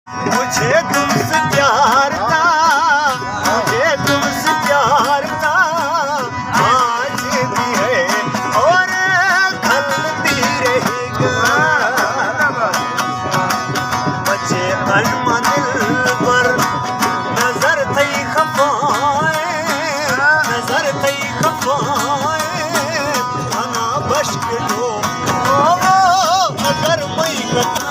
मुझे तुमसे प्यार था, मुझे तुमसे प्यार था, आज भी है और खलती रहेगा। बचे अलमा दिल पर नजर थई खफाए, नजर थई खफाए, अना बश्क लो अगर मई कथा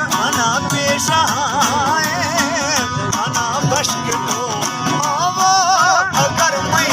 मना पेशा मना बश्क लो अगर मैं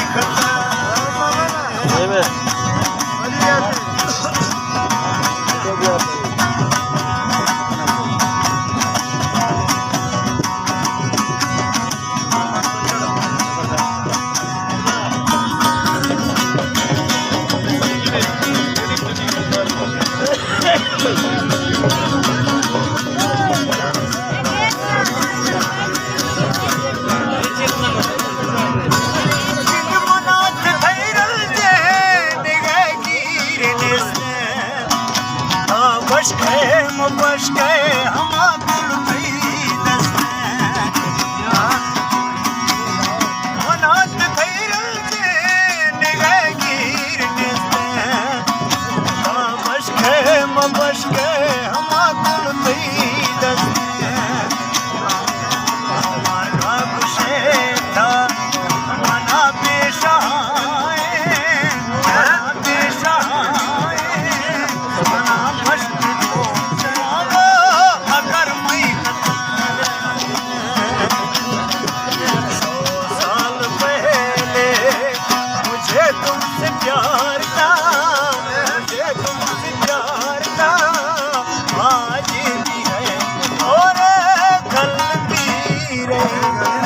बश गए हम दिल मनात खैर निगाह गिर बश गए हम दिल हमारा खुशे था मना पेशा पेशा मना बश तुमसे प्यार था, मुझे तुमसे प्यार था, आज भी है और कल भी रहेगा।